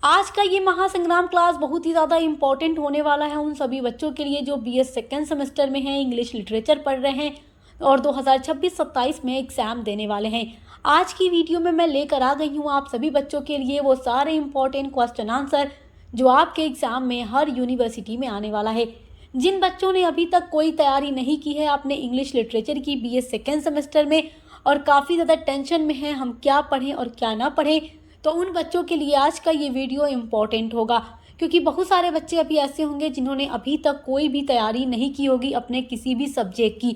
आज का ये महासंग्राम क्लास बहुत ही ज़्यादा इम्पोर्टेंट होने वाला है उन सभी बच्चों के लिए जो बीएस सेकेंड सेमेस्टर में हैं, इंग्लिश लिटरेचर पढ़ रहे हैं और 2026-27 में एग्ज़ाम देने वाले हैं। आज की वीडियो में मैं लेकर आ गई हूँ आप सभी बच्चों के लिए वो सारे इम्पोर्टेंट क्वेश्चन आंसर जो आपके एग्ज़ाम में हर यूनिवर्सिटी में आने वाला है। जिन बच्चों ने अभी तक कोई तैयारी नहीं की है अपने इंग्लिश लिटरेचर की बीएस सेकेंड सेमेस्टर में और काफ़ी ज़्यादा टेंशन में हैं हम क्या पढ़ें और क्या ना पढ़ें, तो उन बच्चों के लिए आज का ये वीडियो इम्पॉर्टेंट होगा क्योंकि बहुत सारे बच्चे अभी ऐसे होंगे जिन्होंने अभी तक कोई भी तैयारी नहीं की होगी अपने किसी भी सब्जेक्ट की।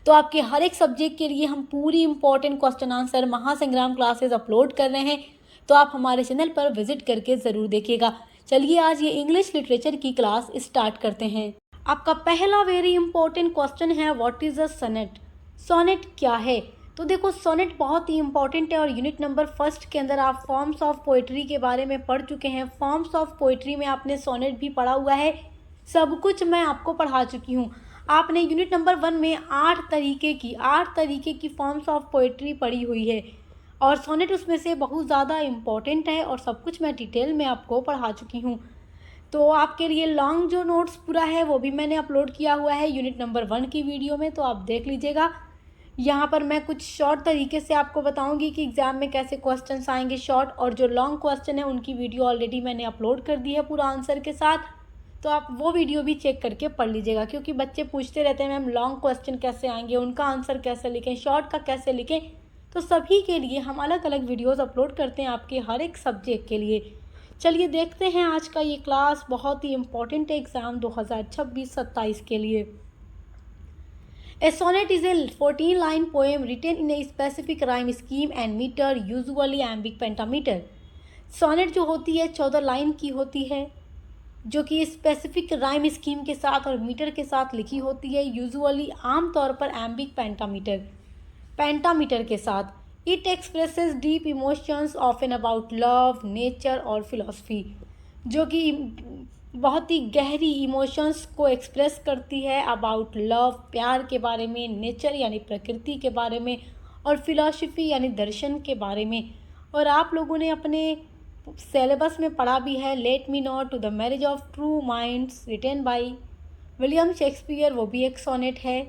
तो आपके हर एक सब्जेक्ट के लिए हम पूरी इम्पॉर्टेंट क्वेश्चन आंसर महासंग्राम क्लासेस अपलोड कर रहे हैं, तो आप हमारे चैनल पर विजिट करके ज़रूर देखिएगा। चलिए आज ये इंग्लिश लिटरेचर की क्लास स्टार्ट करते हैं। आपका पहला वेरी इंपॉर्टेंट क्वेश्चन है, what is a sonnet. Sonnet क्या है? तो देखो, सोनेट बहुत ही इंपॉर्टेंट है और यूनिट नंबर फर्स्ट के अंदर आप फॉर्म्स ऑफ पोइट्री के बारे में पढ़ चुके हैं। फॉर्म्स ऑफ पोइट्री में आपने सोनेट भी पढ़ा हुआ है, सब कुछ मैं आपको पढ़ा चुकी हूँ। आपने यूनिट नंबर 1 में 8 तरीके की फॉर्म्स ऑफ पोइट्री पढ़ी हुई है और सोनेट उसमें से बहुत ज़्यादा इम्पॉर्टेंट है और सब कुछ मैं डिटेल में आपको पढ़ा चुकी हूँ। तो आपके लिए लॉन्ग जो नोट्स पूरा है वो भी मैंने अपलोड किया हुआ है यूनिट नंबर 1 की वीडियो में, तो आप देख लीजिएगा। यहाँ पर मैं कुछ शॉर्ट तरीके से आपको बताऊंगी कि एग्ज़ाम में कैसे क्वेश्चंस आएंगे शॉर्ट, और जो लॉन्ग क्वेश्चन है उनकी वीडियो ऑलरेडी मैंने अपलोड कर दी है पूरा आंसर के साथ, तो आप वो वीडियो भी चेक करके पढ़ लीजिएगा। क्योंकि बच्चे पूछते रहते हैं मैम लॉन्ग क्वेश्चन कैसे आएंगे, उनका आंसर कैसे लिखें, शॉर्ट का कैसे लिखें, तो सभी के लिए हम अलग अलग वीडियोज़ अपलोड करते हैं आपके हर एक सब्जेक्ट के लिए। चलिए देखते हैं आज का ये क्लास, बहुत ही इम्पोर्टेंट है एग्ज़ाम 2026-27 के लिए। A sonnet is a 14-line poem written in a specific rhyme scheme and meter, usually iambic pentameter. Sonnet जो होती है 14 लाइन की होती है जो कि स्पेसिफिक राइम स्कीम के साथ और मीटर के साथ लिखी होती है, यूजुअली आमतौर पर एम्बिक पेंटामीटर के साथ। It expresses deep emotions often about love, nature और फिलॉसफी, जो कि बहुत ही गहरी इमोशंस को एक्सप्रेस करती है अबाउट लव, प्यार के बारे में, नेचर यानी प्रकृति के बारे में, और फिलॉसफी यानी दर्शन के बारे में। और आप लोगों ने अपने सिलेबस में पढ़ा भी है let me not to the marriage of true minds written by William Shakespeare, वो भी एक सोनेट है।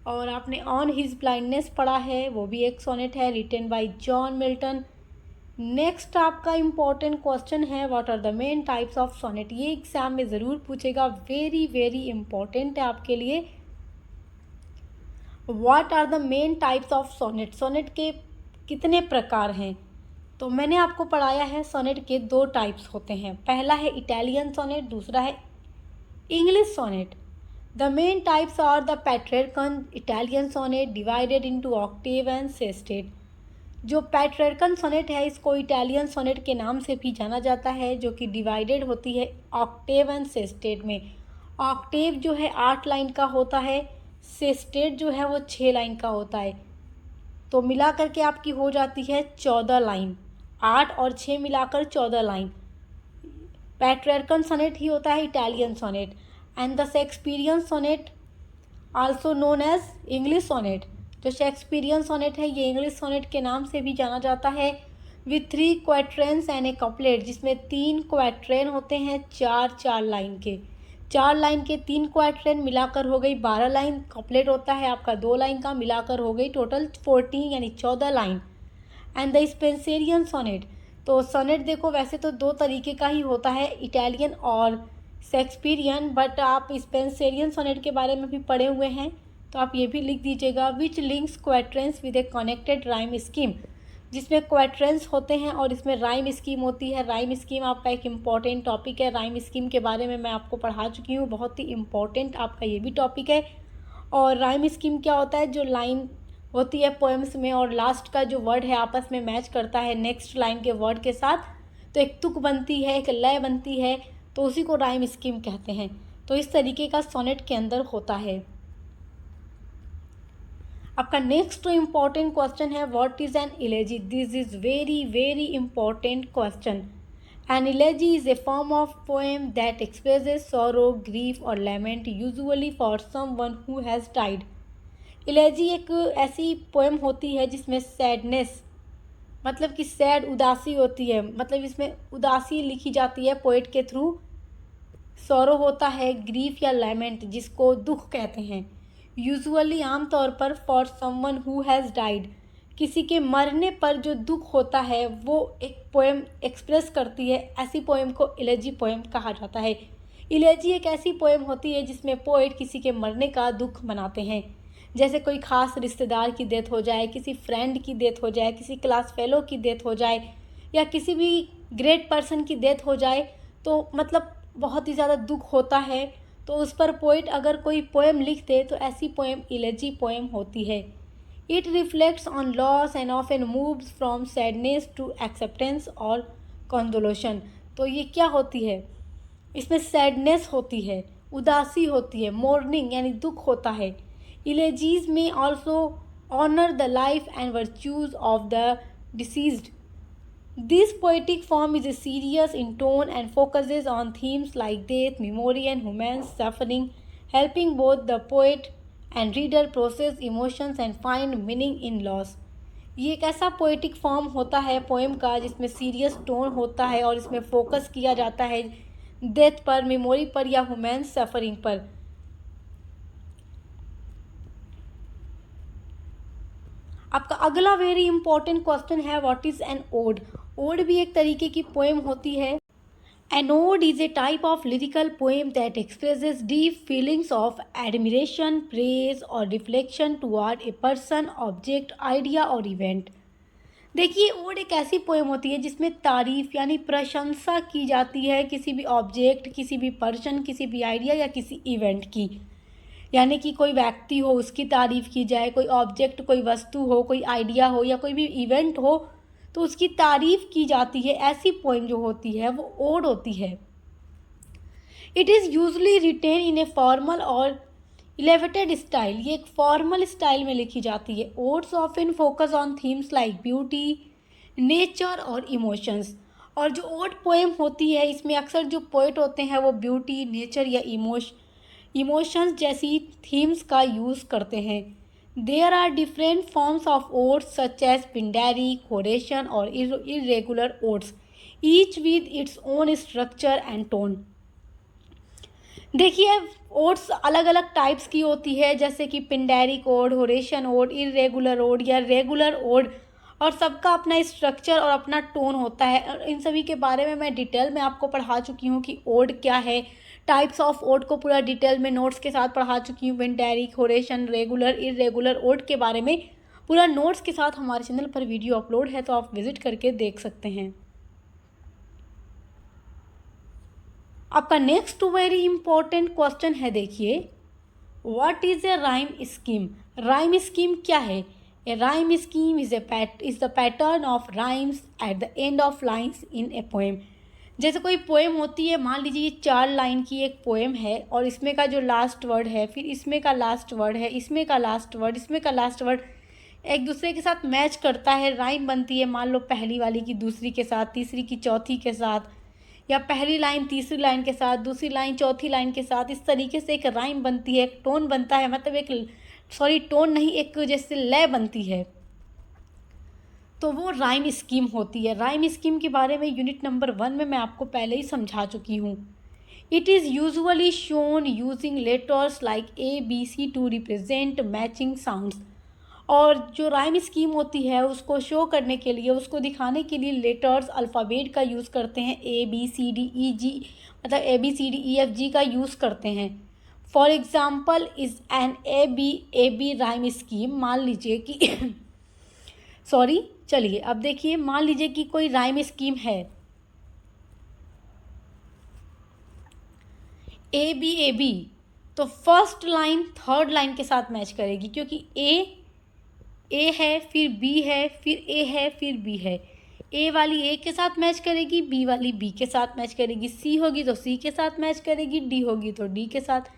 और आपने ऑन हिज ब्लाइंडनेस पढ़ा है, वो भी एक सोनेट है written by John Milton. Next आपका इम्पॉर्टेंट क्वेश्चन है, what are the main types of sonnet. ये एग्जाम में ज़रूर पूछेगा, वेरी वेरी इंपॉर्टेंट है आपके लिए। What are the main types of sonnet, sonnet के कितने प्रकार हैं? तो मैंने आपको पढ़ाया है सोनेट के 2 टाइप्स होते हैं, पहला है इटालियन सोनेट, दूसरा है English sonnet. The main types are the Petrarchan Italian sonnet divided into octave and sestet. जो पेट्रार्कन सोनेट है इसको इटालियन सोनेट के नाम से भी जाना जाता है, जो कि डिवाइडेड होती है ऑक्टेव एंड सेस्टेट में। ऑक्टेव जो है 8 लाइन का होता है, सेस्टेट जो है वो 6 लाइन का होता है, तो मिला करके आपकी हो जाती है 14 लाइन। 8 और 6 मिलाकर 14 लाइन पेट्रार्कन सोनेट ही होता है, Italian sonnet. And the Shakespearean sonnet also known as English sonnet, जो शेक्सपियरियन सोनेट है ये इंग्लिश सोनेट के नाम से भी जाना जाता है। विथ 3 क्वाट्रेन्स एंड ए कपलेट, जिसमें 3 क्वाट्रेन होते हैं 4 लाइन के, 4 लाइन के 3 क्वाट्रेन मिलाकर हो गई 12 लाइन, कपलेट होता है आपका 2 लाइन का, मिलाकर हो गई टोटल 14 यानी 14 line. And the Spenserian sonnet, तो सोनेट देखो वैसे तो 2 तरीके का ही होता है, इटालियन और शेक्सपियरियन, बट आप स्पेंसेरियन सोनेट के बारे में भी पढ़े हुए हैं तो आप ये भी लिख दीजिएगा। Which links quatrains with a connected rhyme scheme, जिसमें क्वाट्रेंस होते हैं और इसमें राइम स्कीम होती है। राइम स्कीम आपका एक इम्पॉर्टेंट टॉपिक है, राइम स्कीम के बारे में मैं आपको पढ़ा चुकी हूँ, बहुत ही इम्पॉर्टेंट आपका ये भी टॉपिक है। और राइम स्कीम क्या होता है, जो लाइन होती है पोएम्स में और लास्ट का जो वर्ड है आपस में मैच करता है नेक्स्ट लाइन के वर्ड के साथ, तो एक तुक बनती है, एक लय बनती है, तो उसी को राइम स्कीम कहते हैं। तो इस तरीके का सोनेट के अंदर होता है। आपका नेक्स्ट इम्पॉर्टेंट क्वेश्चन है, what is an elegy. This is very very important question. An elegy is a form of poem that expresses sorrow, grief और lament, usually for someone who has died. Elegy एक ऐसी poem होती है जिसमें sadness मतलब कि sad उदासी होती है, मतलब इसमें उदासी लिखी जाती है पोएट के थ्रू। सॉरो होता है ग्रीफ या लैमेंट, जिसको दुख कहते हैं। यूजुअली आमतौर पर for someone who has died, किसी के मरने पर जो दुख होता है वो एक पोएम एक्सप्रेस करती है। ऐसी पोएम को इलेजी पोएम कहा जाता है। इलेजी एक ऐसी पोएम होती है जिसमें पोएट किसी के मरने का दुख मनाते हैं। जैसे कोई खास रिश्तेदार की डेथ हो जाए, किसी फ्रेंड की डेथ हो जाए, किसी क्लास फेलो की डेथ हो जाए, या किसी भी ग्रेट पर्सन की डेथ हो जाए, तो मतलब बहुत ही ज़्यादा दुख होता है। तो उस पर पोइट अगर कोई पोएम लिख दे तो ऐसी पोएम इलेजी पोएम होती है। It reflects on loss and often moves from sadness to acceptance और कंडोलेशन। तो ये क्या होती है, इसमें सैडनेस होती है, उदासी होती है, मोर्निंग यानी दुख होता है। Elegies may also honour the life and virtues of the deceased. This poetic form is serious in tone and focuses on themes like death, memory, and human suffering, helping both the poet and reader process emotions and find meaning in loss. ये एक ऐसा poetic form होता है poem का जिसमें serious tone होता है और इसमें फोकस किया जाता है डेथ पर, मेमोरी पर या ह्यूमन सफरिंग पर। आपका अगला वेरी इंपॉर्टेंट क्वेश्चन है, what is an ode. Ode भी एक तरीके की पोएम होती है। An ode is a type of lyrical poem that expresses deep feelings of admiration, praise और reflection toward a person, object, idea और इवेंट। देखिए, ओड एक ऐसी पोएम होती है जिसमें तारीफ यानी प्रशंसा की जाती है किसी भी ऑब्जेक्ट, किसी भी पर्सन, किसी भी आइडिया या किसी इवेंट की। यानी कि कोई व्यक्ति हो उसकी तारीफ़ की जाए, कोई ऑब्जेक्ट, कोई वस्तु हो, कोई आइडिया हो या कोई भी इवेंट हो तो उसकी तारीफ़ की जाती है। ऐसी पोएम जो होती है वो ओड होती है। It is usually written in a formal और इलेवेटेड स्टाइल। ये एक फॉर्मल स्टाइल में लिखी जाती है। Odes often focus on themes like beauty, nature और इमोशंस। और जो ओड पोएम होती है इसमें अक्सर जो पोएट होते हैं वो ब्यूटी, नेचर या इमोशंस जैसी थीम्स का यूज़ करते हैं। There are different forms of odes such as Pindaric, Horatian और irregular odes, each with its own structure and tone. देखिए, ओड्स अलग अलग टाइप्स की होती है, जैसे कि Pindaric ode, Horatian ode, irregular ode या रेगुलर ओड, और सबका अपना स्ट्रक्चर और अपना टोन होता है। और इन सभी के बारे में मैं डिटेल में आपको पढ़ा चुकी हूँ कि ओड क्या है। टाइप्स ऑफ ओड को पूरा डिटेल में नोट्स के साथ पढ़ा चुकी हूँ। पिंडारिक, होरेशन, रेगुलर, इरेगुलर ओड के बारे में पूरा नोट्स के साथ हमारे चैनल पर वीडियो अपलोड है, तो आप विजिट करके देख सकते हैं। आपका नेक्स्ट वेरी इंपॉर्टेंट क्वेश्चन है, देखिए, what is a rhyme scheme. Rhyme scheme क्या है। A rhyme scheme is the pattern of rhymes at the end of lines in a poem. जैसे कोई पोएम होती है, मान लीजिए ये 4 लाइन की एक पोएम है और इसमें का जो लास्ट वर्ड है, फिर इसमें का लास्ट वर्ड है, इसमें का लास्ट वर्ड, इसमें का लास्ट वर्ड एक दूसरे के साथ मैच करता है, राइम बनती है। मान लो पहली वाली की दूसरी के साथ, तीसरी की चौथी के साथ, या पहली लाइन तीसरी लाइन के साथ, दूसरी लाइन चौथी लाइन के साथ। इस तरीके से एक राइम बनती है, एक टोन बनता है, मतलब टोन नहीं, एक जैसे लय बनती है, तो वो राइम स्कीम होती है। राइम स्कीम के बारे में यूनिट नंबर 1 में मैं आपको पहले ही समझा चुकी हूँ। It is usually shown using letters like ABC to represent matching sounds. और जो राइम स्कीम होती है उसको शो करने के लिए, उसको दिखाने के लिए लेटर्स, अल्फ़ाबेट का यूज़ करते हैं। ABCDEG, मतलब ABCDEFG का यूज़ करते हैं। For example is an AB rhyme scheme. मान लीजिए कि चलिए अब देखिए, मान लीजिए कि कोई राइम स्कीम है AB, तो फर्स्ट लाइन थर्ड लाइन के साथ मैच करेगी, क्योंकि ए है, फिर B है, फिर A है, फिर B है। ए वाली A के साथ मैच करेगी, B वाली B के साथ मैच करेगी, C होगी तो C के साथ मैच करेगी, D होगी तो D के साथ।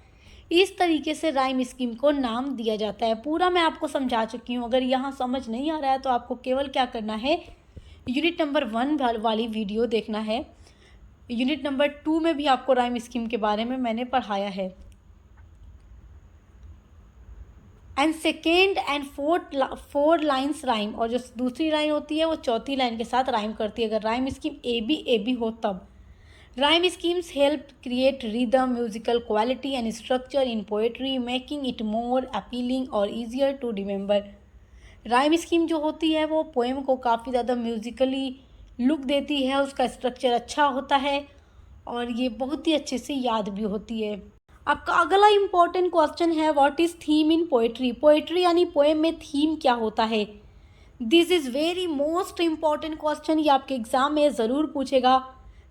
इस तरीके से राइम स्कीम को नाम दिया जाता है। पूरा मैं आपको समझा चुकी हूँ। अगर यहाँ समझ नहीं आ रहा है तो आपको केवल क्या करना है, यूनिट नंबर 1 वाली वीडियो देखना है। यूनिट नंबर 2 में भी आपको राइम स्कीम के बारे में मैंने पढ़ाया है। And second and four lines rhyme, और जो दूसरी लाइन होती है वो चौथी लाइन के साथ राइम करती है, अगर राइम स्कीम ए बी हो तब। Rhyme schemes help create rhythm, musical quality and structure in poetry, making it more appealing और easier to remember. Rhyme scheme जो होती है वो पोएम को काफ़ी ज़्यादा म्यूजिकली लुक देती है, उसका स्ट्रक्चर अच्छा होता है और ये बहुत ही अच्छे से याद भी होती है। आपका अगला इम्पोर्टेंट क्वेश्चन है what is theme in poetry. Poetry यानी पोएम में थीम क्या होता है। This is very most important question, ये आपके एग्जाम में ज़रूर पूछेगा।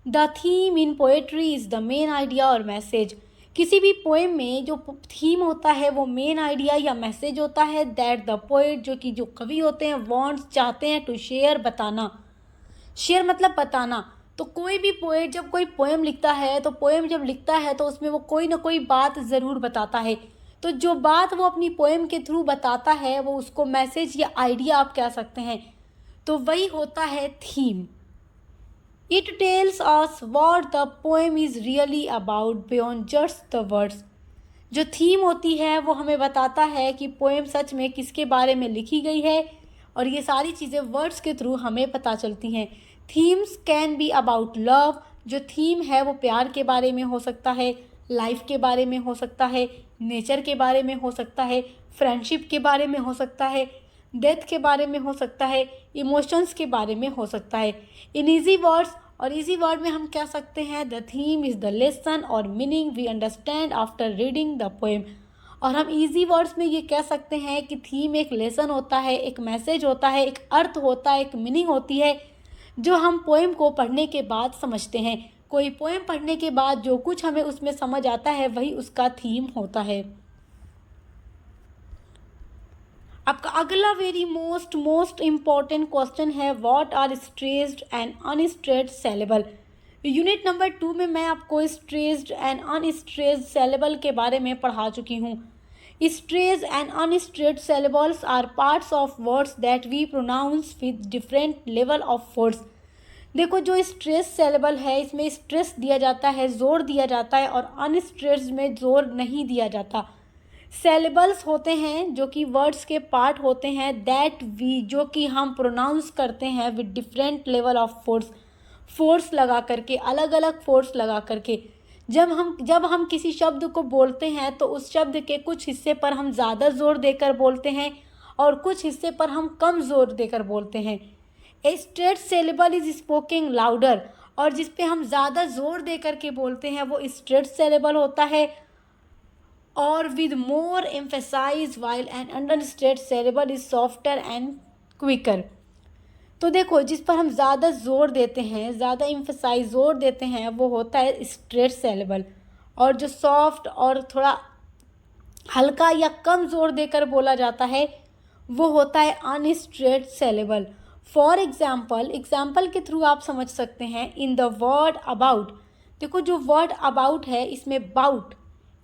The theme in poetry is the main idea और मैसेज। किसी भी पोएम में जो थीम होता है वो मेन आइडिया या मैसेज होता है दैट द पोएट, जो कि जो कवि होते हैं, वांट्स चाहते हैं टू शेयर, बताना। शेयर मतलब बताना। तो कोई भी पोएट जब कोई पोएम लिखता है तो पोएम जब लिखता है तो उसमें वो कोई ना कोई बात ज़रूर बताता है। तो जो बात वो अपनी पोएम के थ्रू बताता है वो उसको मैसेज या आइडिया आप कह सकते हैं, तो वही होता है theme. It tells us what the poem is really about beyond just the words. जो थीम होती है वो हमें बताता है कि पोएम सच में किसके बारे में लिखी गई है, और ये सारी चीज़ें वर्ड्स के थ्रू हमें पता चलती हैं। Themes can be about love, जो थीम है वो प्यार के बारे में हो सकता है, लाइफ के बारे में हो सकता है, नेचर के बारे में हो सकता है, फ्रेंडशिप के बारे में हो सकता है, डेथ के बारे में हो सकता है, इमोशंस के बारे में हो सकता है। इन ईजी वर्ड्स, और ईजी वर्ड में हम कह सकते हैं the theme is the lesson और meaning we understand after reading the poem. और हम इजी वर्ड्स में ये कह सकते हैं कि थीम एक लेसन होता है, एक मैसेज होता है, एक अर्थ होता है, एक मीनिंग होती है, जो हम पोएम को पढ़ने के बाद समझते हैं। कोई पोएम पढ़ने के बाद जो कुछ हमें उसमें समझ आता है वही उसका थीम होता है। आपका अगला वेरी मोस्ट इम्पॉर्टेंट क्वेश्चन है what are stressed and unstressed syllable. Unit number 2 में मैं आपको स्ट्रेस्ड एंड अनस्ट्रेस्ड सेलेबल के बारे में पढ़ा चुकी हूँ। Stressed and unstressed syllables are parts of words that we pronounce with different level of force. देखो जो स्ट्रेस सेलेबल है इसमें स्ट्रेस दिया जाता है, जोर दिया जाता है, और अनस्ट्रेस्ड में जोर नहीं दिया जाता। सेलेबल्स होते हैं जो कि वर्ड्स के पार्ट होते हैं दैट वी, जो कि हम प्रोनाउंस करते हैं with different level of force, force लगा करके, अलग अलग फोर्स लगा करके। जब हम किसी शब्द को बोलते हैं तो उस शब्द के कुछ हिस्से पर हम ज़्यादा जोर देकर बोलते हैं और कुछ हिस्से पर हम कम जोर देकर बोलते हैं। A straight saleable is स्पोकिंग louder, और जिस पे हम ज़्यादा जोर देकर के बोलते हैं वो स्ट्रेट सेलेबल होता है, और with more emphasise while and understate syllable is softer and quicker. तो देखो जिस पर हम ज़्यादा जोर देते हैं, ज़्यादा एम्फेसाइज जोर देते हैं वो होता है स्ट्रेट सेलेबल, और जो सॉफ्ट और थोड़ा हल्का या कम जोर देकर बोला जाता है वो होता है अनस्ट्रेट सेलेबल। फॉर एग्जाम्पल के थ्रू आप समझ सकते हैं इन द वर्ड अबाउट। देखो जो वर्ड अबाउट है इसमें bout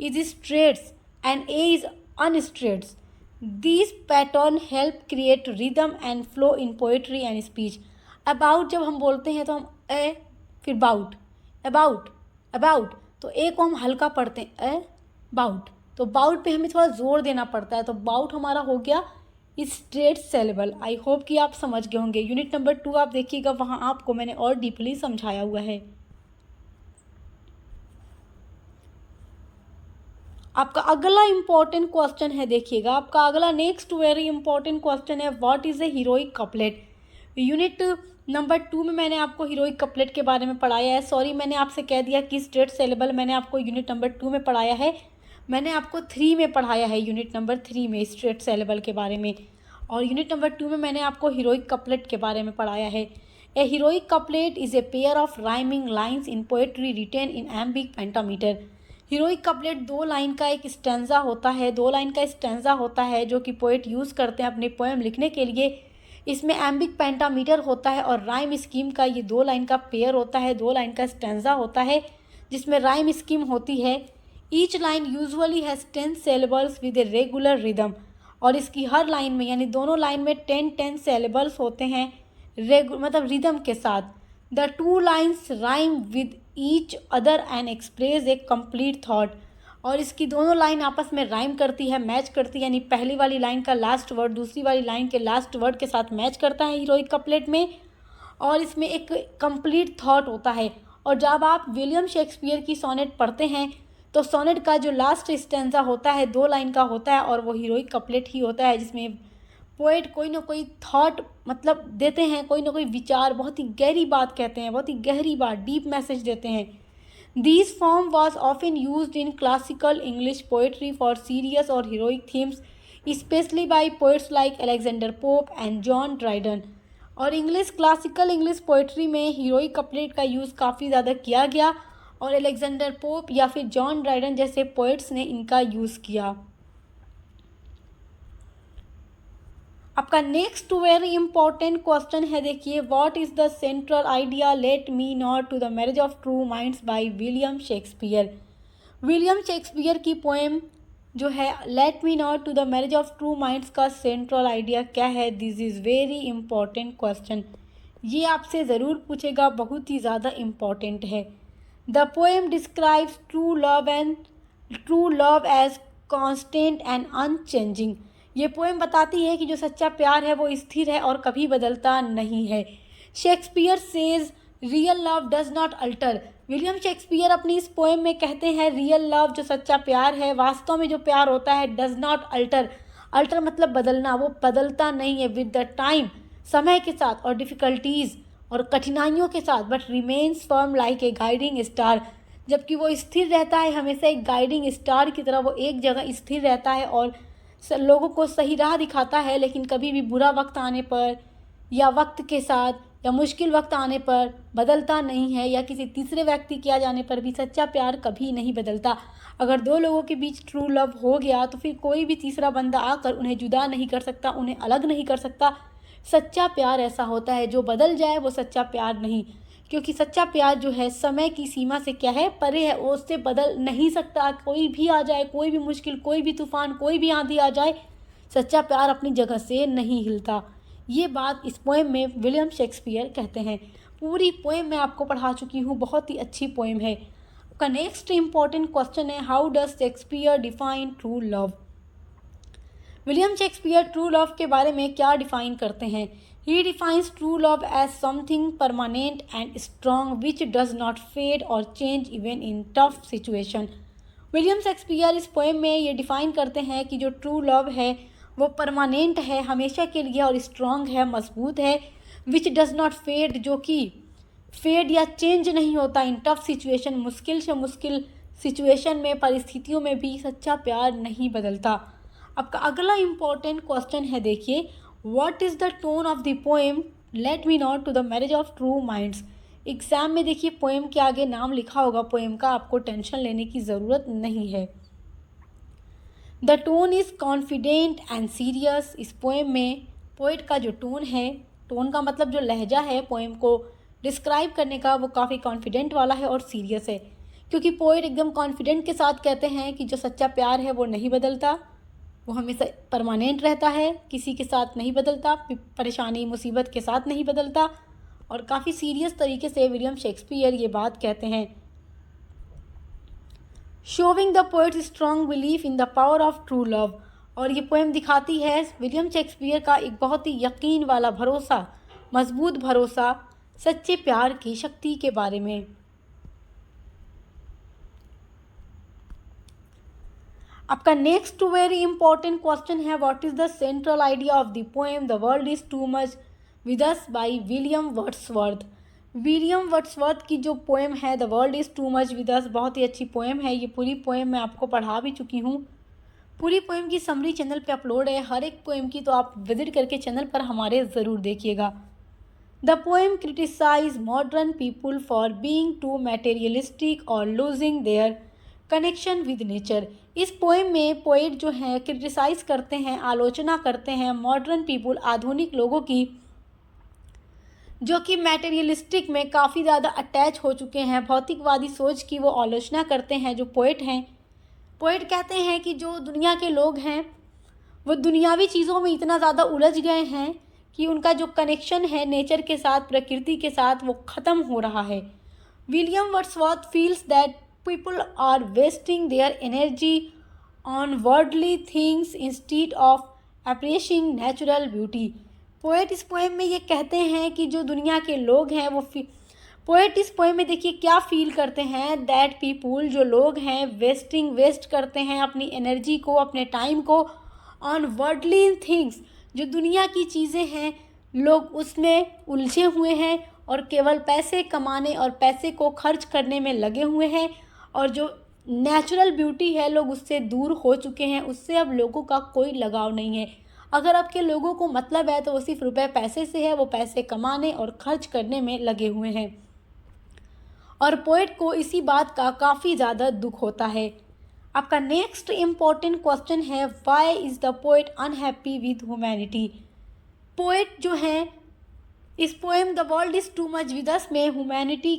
is stressed and a is unstressed. This pattern help create rhythm and flow in poetry and speech. About जब हम बोलते हैं तो हम ए फिर बाउट, अबाउट अबाउट, तो ए को हम हल्का पढ़ते हैं ए बाउट, तो बाउट पे हमें थोड़ा जोर देना पड़ता है, तो बाउट हमारा हो गया स्ट्रेट सेलेबल। आई होप कि आप समझ गए होंगे। यूनिट नंबर 2 आप देखिएगा, वहाँ आपको मैंने और डीपली समझाया हुआ है। आपका अगला इंपॉर्टेंट क्वेश्चन है, देखिएगा आपका अगला नेक्स्ट वेरी इंपॉर्टेंट क्वेश्चन है what is a heroic couplet. Unit number 2 में मैंने आपको हीरोइक कपलेट के बारे में पढ़ाया है। सॉरी मैंने आपसे कह दिया कि स्ट्रेट सेलेबल मैंने आपको यूनिट नंबर 2 में पढ़ाया है, मैंने आपको 3 में पढ़ाया है, यूनिट नंबर 3 में स्ट्रेट सेलेबल के बारे में, और यूनिट नंबर 2 में मैंने आपको हीरोइक कपलेट के बारे में पढ़ाया है। A heroic couplet is a pair of rhyming lines in poetry written in iambic pentameter. Heroic couplet 2 line का एक स्टैंजा होता है, 2 लाइन का स्टैंजा होता है जो कि पोएट यूज़ करते हैं अपने पोएम लिखने के लिए। इसमें एम्बिक पेंटामीटर होता है और राइम स्कीम का ये 2 लाइन का पेयर होता है, 2 लाइन का स्टैंजा होता है जिसमें राइम स्कीम होती है। Each line usually has 10 syllables with a regular rhythm, और इसकी हर लाइन में यानी दोनों लाइन में 10 सेलेबल्स होते हैं मतलब रिदम के साथ। The 2 lines rhyme with each other and express a complete thought, और इसकी दोनों लाइन आपस में राइम करती है, मैच करती है, यानी पहली वाली लाइन का लास्ट वर्ड दूसरी वाली लाइन के लास्ट वर्ड के साथ मैच करता है हीरोइक कपलेट में, और इसमें एक कंप्लीट थॉट होता है। और जब आप विलियम शेक्सपियर की सोनेट पढ़ते हैं तो सोनेट का जो लास्ट स्टेंजा होता है 2 लाइन का होता है और वो हीरोइक कपलेट ही होता है, जिसमें पोएट कोई ना कोई थॉट मतलब देते हैं, कोई ना कोई विचार, बहुत ही गहरी बात कहते हैं, बहुत ही गहरी बात, डीप मैसेज देते हैं। This form was often used in classical English poetry for serious और heroic themes, especially by poets like Alexander Pope and John Dryden. और क्लासिकल इंग्लिश पोएट्री में हीरोइक कपलेट का यूज़ काफ़ी ज़्यादा किया गया और अलेक्जेंडर पोप या फिर जॉन ड्राइडन जैसे पोएट्स ने इनका यूज़ किया। आपका नेक्स्ट वेरी इंपॉर्टेंट क्वेश्चन है, देखिए, what is the central idea let me not to the marriage of true minds by William Shakespeare. William Shakespeare की पोएम जो है let me not to the marriage of true minds का central idea क्या है? This is very important question, ये आपसे ज़रूर पूछेगा, बहुत ही ज़्यादा इम्पॉर्टेंट है। The poem describes true love as constant and unchanging. ये पोएम बताती है कि जो सच्चा प्यार है वो स्थिर है और कभी बदलता नहीं है। Shakespeare says real love does not alter. William Shakespeare अपनी इस पोएम में कहते हैं रियल लव, जो सच्चा प्यार है, वास्तव में जो प्यार होता है, डज नॉट अल्टर। अल्टर मतलब बदलना, वो बदलता नहीं है विद द टाइम, समय के साथ और डिफ़िकल्टीज़ और कठिनाइयों के साथ, but remains firm like a guiding star. जबकि वो स्थिर रहता है, हमेशा एक गाइडिंग स्टार की तरह वो एक जगह स्थिर रहता है और लोगों को सही राह दिखाता है, लेकिन कभी भी बुरा वक्त आने पर या वक्त के साथ या मुश्किल वक्त आने पर बदलता नहीं है, या किसी तीसरे व्यक्ति के आ जाने पर भी सच्चा प्यार कभी नहीं बदलता। अगर 2 लोगों के बीच ट्रू लव हो गया तो फिर कोई भी तीसरा बंदा आकर उन्हें जुदा नहीं कर सकता, उन्हें अलग नहीं कर सकता। सच्चा प्यार ऐसा होता है, जो बदल जाए वो सच्चा प्यार नहीं, क्योंकि सच्चा प्यार जो है समय की सीमा से क्या है, परे है, वो उससे बदल नहीं सकता। कोई भी आ जाए, कोई भी मुश्किल, कोई भी तूफान, कोई भी आंधी आ जाए, सच्चा प्यार अपनी जगह से नहीं हिलता। ये बात इस पोएम में विलियम शेक्सपियर कहते हैं। पूरी पोएम मैं आपको पढ़ा चुकी हूँ, बहुत ही अच्छी पोएम है। आपका नेक्स्ट इंपॉर्टेंट क्वेश्चन है, how does Shakespeare define true love. William Shakespeare true love के बारे में क्या डिफाइन करते हैं? He defines true love as something permanent and strong which does not fade or change even in tough situation. William Shakespeare इस poem में ये define करते हैं कि जो ट्रू लव है वो परमानेंट है, हमेशा के लिए, और स्ट्रॉन्ग है, मजबूत है, विच डज़ नॉट फेड, जो कि फेड या चेंज नहीं होता इन टफ सिचुएशन, मुश्किल से मुश्किल सिचुएशन में, परिस्थितियों में भी सच्चा प्यार नहीं बदलता। आपका अगला इम्पॉर्टेंट क्वेश्चन है, देखिए, what is the tone of the poem let me not to the marriage of true minds. Exam में देखिए पोएम के आगे नाम लिखा होगा पोएम का, आपको टेंशन लेने की ज़रूरत नहीं है। The tone is confident and serious. इस पोएम में पोएट का जो टोन है, टोन का मतलब जो लहजा है पोएम को डिस्क्राइब करने का, वो काफ़ी कॉन्फिडेंट वाला है और सीरियस है, क्योंकि पोएट एकदम कॉन्फिडेंट के साथ कहते हैं कि जो सच्चा प्यार है वो नहीं बदलता, वो हमेशा परमानेंट रहता है, किसी के साथ नहीं बदलता, परेशानी मुसीबत के साथ नहीं बदलता, और काफ़ी सीरियस तरीके से विलियम शेक्सपियर ये बात कहते हैं। Showing the poets strong belief in the power of true love. और ये पोएम दिखाती है विलियम शेक्सपियर का एक बहुत ही यकीन वाला भरोसा, मजबूत भरोसा सच्चे प्यार की शक्ति के बारे में। आपका नेक्स्ट वेरी इंपॉर्टेंट क्वेश्चन है, what is the central idea of the poem the world is too much with us by William Wordsworth. William Wordsworth की जो पोएम है the world is too much with us, बहुत ही अच्छी poem है। ये पूरी poem मैं आपको पढ़ा भी चुकी हूँ। पूरी पोएम की समरी चैनल पे अपलोड है, हर एक पोएम की, तो आप विजिट करके चैनल पर हमारे ज़रूर देखिएगा। The poem criticise modern people for being too materialistic और losing their connection with nature. इस पोएम में पोएट जो हैं क्रिटिसाइज़ करते हैं, आलोचना करते हैं मॉडर्न पीपुल, आधुनिक लोगों की, जो कि मैटेरियलिस्टिक में काफ़ी ज़्यादा अटैच हो चुके हैं, भौतिकवादी सोच की वो आलोचना करते हैं जो पोएट हैं। पोएट कहते हैं कि जो दुनिया के लोग हैं वो दुनियावी चीज़ों में इतना ज़्यादा उलझ गए हैं कि उनका जो कनेक्शन है नेचर के साथ, प्रकृति के साथ, वो ख़त्म हो रहा है। William Wordsworth feels that people are wasting their energy on worldly things instead of appreciating natural beauty. Poet इस पोएम में ये कहते हैं कि जो दुनिया के लोग हैं वो पोएट इस पोएम में देखिए क्या फील करते हैं, दैट पीपुल जो लोग हैं वेस्ट करते हैं अपनी एनर्जी को, अपने टाइम को ऑन वर्ल्डली थिंग्स, जो दुनिया की चीज़ें हैं लोग उसमें उलझे हुए हैं और केवल पैसे कमाने और पैसे को खर्च करने में लगे हुए हैं, और जो नेचुरल ब्यूटी है लोग उससे दूर हो चुके हैं, उससे अब लोगों का कोई लगाव नहीं है। अगर आपके लोगों को मतलब है तो वो सिर्फ रुपए पैसे से है, वो पैसे कमाने और खर्च करने में लगे हुए हैं, और पोएट को इसी बात का काफ़ी ज़्यादा दुख होता है। आपका नेक्स्ट इम्पॉर्टेंट क्वेश्चन है, why is the poet unhappy with humanity. Poet जो हैं इस poem the world is too much with us में ह्यूमैनिटी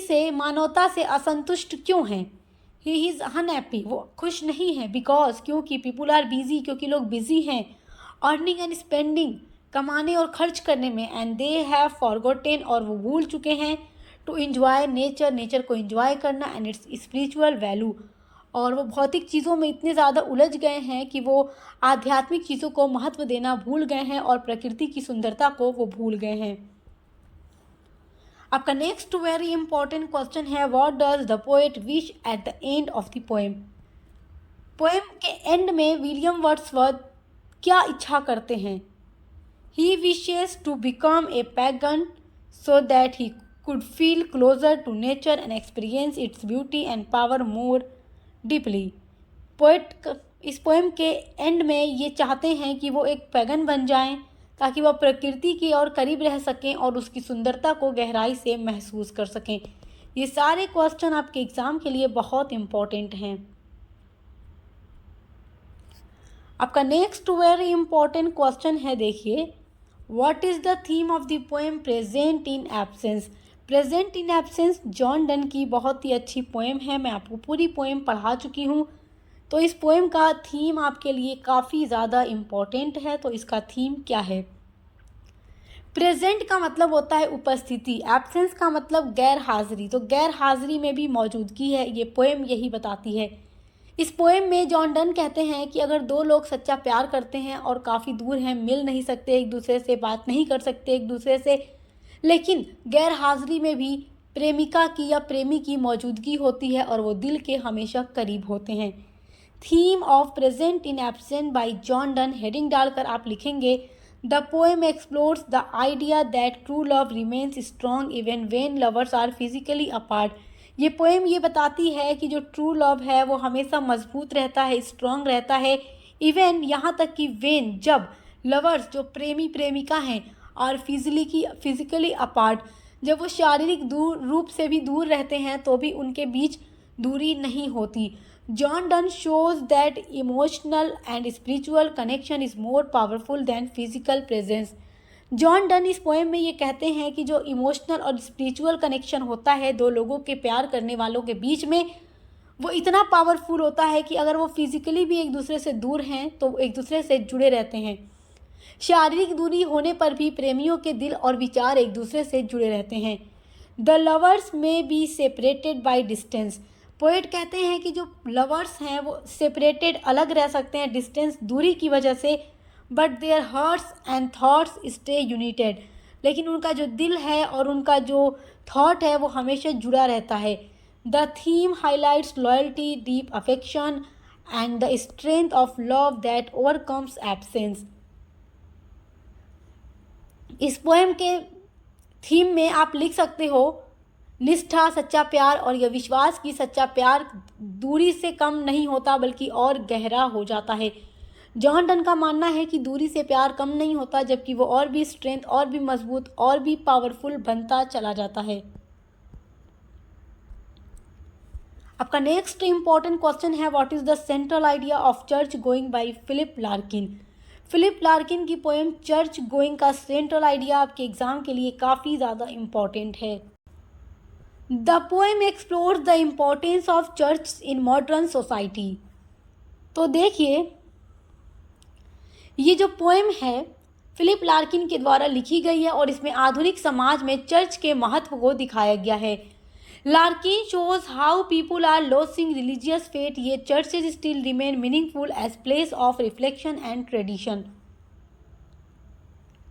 से, मानवता से असंतुष्ट क्यों हैं। ही इज़ अनहैप्पी, वो खुश नहीं है, बिकॉज क्योंकि पीपुल आर बिजी, क्योंकि लोग बिजी हैं, अर्निंग एंड स्पेंडिंग, कमाने और खर्च करने में, एंड दे हैव फॉरगॉटेन, और वो भूल चुके हैं, टू एंजॉय नेचर, नेचर को एंजॉय करना, एंड इट्स स्पिरिचुअल वैल्यू, और वो भौतिक चीज़ों में इतने ज़्यादा उलझ गए हैं कि वो आध्यात्मिक चीज़ों को महत्व देना भूल गए हैं और प्रकृति की सुंदरता को वो भूल गए हैं। आपका नेक्स्ट वेरी इंपॉर्टेंट क्वेश्चन है, what does the poet wish at the end of the poem. Poem के एंड में विलियम वर्ड्सवर्थ क्या इच्छा करते हैं। He wishes to become a pagan so that he could feel closer to nature and experience its beauty and power more deeply. Poet इस poem के end में ये चाहते हैं कि वो एक पैगन बन जाएं ताकि वह प्रकृति के और करीब रह सकें और उसकी सुंदरता को गहराई से महसूस कर सकें। ये सारे क्वेश्चन आपके एग्ज़ाम के लिए बहुत इम्पॉर्टेंट हैं। आपका नेक्स्ट वेरी इम्पॉर्टेंट क्वेश्चन है, देखिए, what is the theme of the poem present in absence. Present in absence John Donne की बहुत ही अच्छी पोएम है, मैं आपको पूरी पोएम पढ़ा चुकी हूँ, तो इस पोएम का थीम आपके लिए काफ़ी ज़्यादा इम्पॉर्टेंट है। तो इसका थीम क्या है। प्रेजेंट का मतलब होता है उपस्थिति, एब्सेंस का मतलब गैर हाजिरी, तो गैर हाजिरी में भी मौजूदगी है, ये पोएम यही बताती है। इस पोएम में जॉन डन कहते हैं कि अगर दो लोग सच्चा प्यार करते हैं और काफ़ी दूर हैं, मिल नहीं सकते एक दूसरे से, बात नहीं कर सकते एक दूसरे से, लेकिन गैर हाजिरी में भी प्रेमिका की या प्रेमी की मौजूदगी होती है और वो दिल के हमेशा करीब होते हैं। Theme of present in absent by John Donne, heading डालकर आप लिखेंगे, the poem explores the idea that true love remains strong even when lovers are physically apart. ये पोएम ये बताती है कि जो ट्रू लव है वो हमेशा मजबूत रहता है, स्ट्रॉन्ग रहता है, इवन यहाँ तक कि वेन, जब लवर्स जो प्रेमी प्रेमिका हैं और फिजिकली अपार्ट, जब वो शारीरिक रूप से भी दूर रहते हैं तो भी उनके बीच दूरी नहीं होती। John Donne shows that emotional and spiritual connection is more powerful then physical presence. John Donne इस पोएम में ये कहते हैं कि जो इमोशनल और स्पिरिचुअल कनेक्शन होता है दो लोगों के, प्यार करने वालों के बीच में, वो इतना पावरफुल होता है कि अगर वो फिजिकली भी एक दूसरे से दूर हैं तो एक दूसरे से जुड़े रहते हैं। शारीरिक दूरी होने पर भी प्रेमियों के दिल और विचार एक दूसरे से जुड़े रहते हैं। द लवर्स में be separated by distance. Poet कहते हैं कि जो लवर्स हैं वो सेपरेटेड, अलग रह सकते हैं डिस्टेंस, दूरी की वजह से, but there hearts and thoughts stay United, लेकिन उनका जो दिल है और उनका जो थॉट है वो हमेशा जुड़ा रहता है। The theme highlights loyalty, deep affection and the strength of love that overcomes absence. इस पोएम के थीम में आप लिख सकते हो, निष्ठा, सच्चा प्यार और यह विश्वास कि सच्चा प्यार दूरी से कम नहीं होता बल्कि और गहरा हो जाता है। जॉन डन का मानना है कि दूरी से प्यार कम नहीं होता, जबकि वो और भी स्ट्रेंथ, और भी मजबूत, और भी पावरफुल बनता चला जाता है। आपका नेक्स्ट इंपॉर्टेंट क्वेश्चन है, what is the central idea of church going by Philip Larkin. Philip Larkin की पोएम चर्च गोइंग का सेंट्रल आइडिया आपके एग्जाम के लिए काफ़ी ज़्यादा इम्पॉर्टेंट है। The poem explores the importance of church in modern society. तो देखिए, ये जो पोएम है फिलिप लार्किन के द्वारा लिखी गई है और इसमें आधुनिक समाज में चर्च के महत्व को दिखाया गया है। Larkin shows how people are losing religious faith, yet churches still remain meaningful as place of reflection and tradition.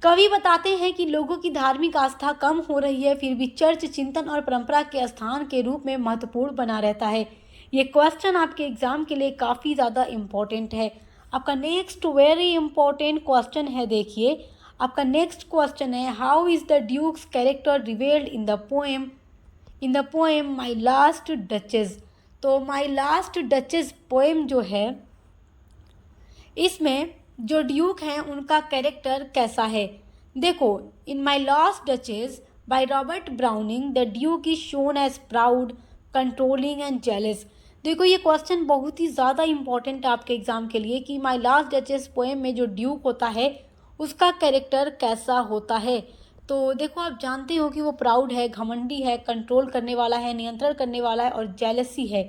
कवि बताते हैं कि लोगों की धार्मिक आस्था कम हो रही है, फिर भी चर्च चिंतन और परंपरा के स्थान के रूप में महत्वपूर्ण बना रहता है। ये क्वेश्चन आपके एग्जाम के लिए काफ़ी ज़्यादा इम्पोर्टेंट है। आपका नेक्स्ट वेरी इंपॉर्टेंट क्वेश्चन है, देखिए आपका नेक्स्ट क्वेश्चन है, how is the duke's character revealed in the poem my last duchess. तो माई लास्ट डचेस पोएम जो है, इसमें जो ड्यूक हैं उनका कैरेक्टर कैसा है। देखो, in My last Duchess by Robert Browning the duke is shown as proud, controlling and jealous. देखो, ये क्वेश्चन बहुत ही ज़्यादा इंपॉर्टेंट है आपके एग्जाम के लिए कि माई लास्ट डचेस पोएम में जो ड्यूक होता है उसका कैरेक्टर कैसा होता है। तो देखो, आप जानते हो कि वो प्राउड है, घमंडी है, कंट्रोल करने वाला है, नियंत्रण करने वाला है और जेलसी है।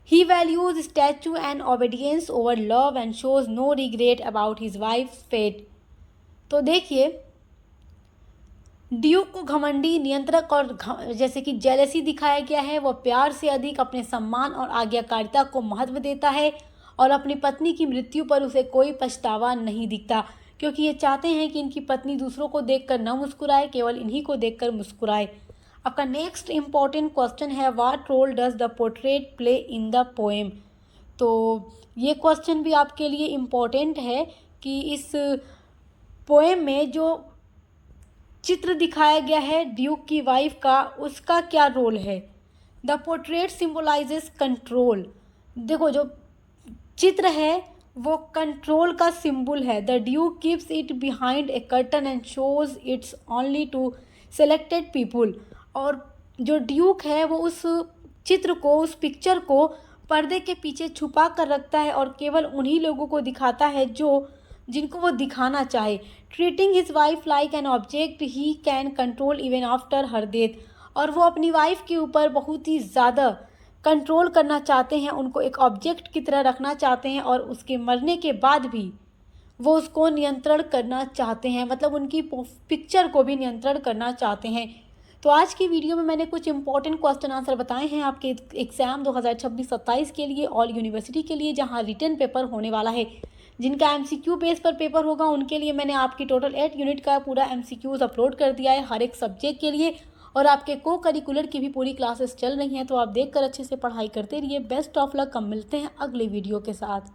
He values statue and obedience over love and shows no regret about his wife's fate. तो देखिए, ड्यूक को घमंडी, नियंत्रक और जैसे कि जेलसी दिखाया गया है। वह प्यार से अधिक अपने सम्मान और आज्ञाकारिता को महत्व देता है और अपनी पत्नी की मृत्यु पर उसे कोई पछतावा नहीं दिखता, क्योंकि ये चाहते हैं कि इनकी पत्नी दूसरों को देखकर न मुस्कुराए, केवल इन्हीं को देखकर मुस्कुराए। आपका नेक्स्ट इम्पॉर्टेंट क्वेश्चन है, what role does the portrait play in the poem. तो ये क्वेश्चन भी आपके लिए इम्पॉर्टेंट है कि इस पोएम में जो चित्र दिखाया गया है ड्यूक की वाइफ का, उसका क्या रोल है। The portrait symbolises control. देखो, जो चित्र है वो कंट्रोल का सिंबल है। The duke keeps it behind a curtain and shows its only to selected people. और जो ड्यूक है वो उस चित्र को, उस पिक्चर को पर्दे के पीछे छुपा कर रखता है और केवल उन्हीं लोगों को दिखाता है जिनको वो दिखाना चाहे। Treating his wife like an object he can control even after her death. और वो अपनी वाइफ के ऊपर बहुत ही ज़्यादा कंट्रोल करना चाहते हैं, उनको एक ऑब्जेक्ट की तरह रखना चाहते हैं और उसके मरने के बाद भी वो उसको नियंत्रण करना चाहते हैं, मतलब उनकी पिक्चर को भी नियंत्रण करना चाहते हैं। तो आज की वीडियो में मैंने कुछ इंपॉर्टेंट क्वेश्चन आंसर बताए हैं आपके एग्जाम 2026-27 के लिए, ऑल यूनिवर्सिटी के लिए, जहां रिटन पेपर होने वाला है। जिनका एमसीक्यू बेस पर पेपर होगा उनके लिए मैंने आपकी टोटल 8 यूनिट का पूरा एमसीक्यूज अपलोड कर दिया है हर एक सब्जेक्ट के लिए, और आपके को करिकुलर की भी पूरी क्लासेस चल रही हैं। तो आप देखकर अच्छे से पढ़ाई करते रहिए। Best of luck. हम मिलते हैं अगले वीडियो के साथ।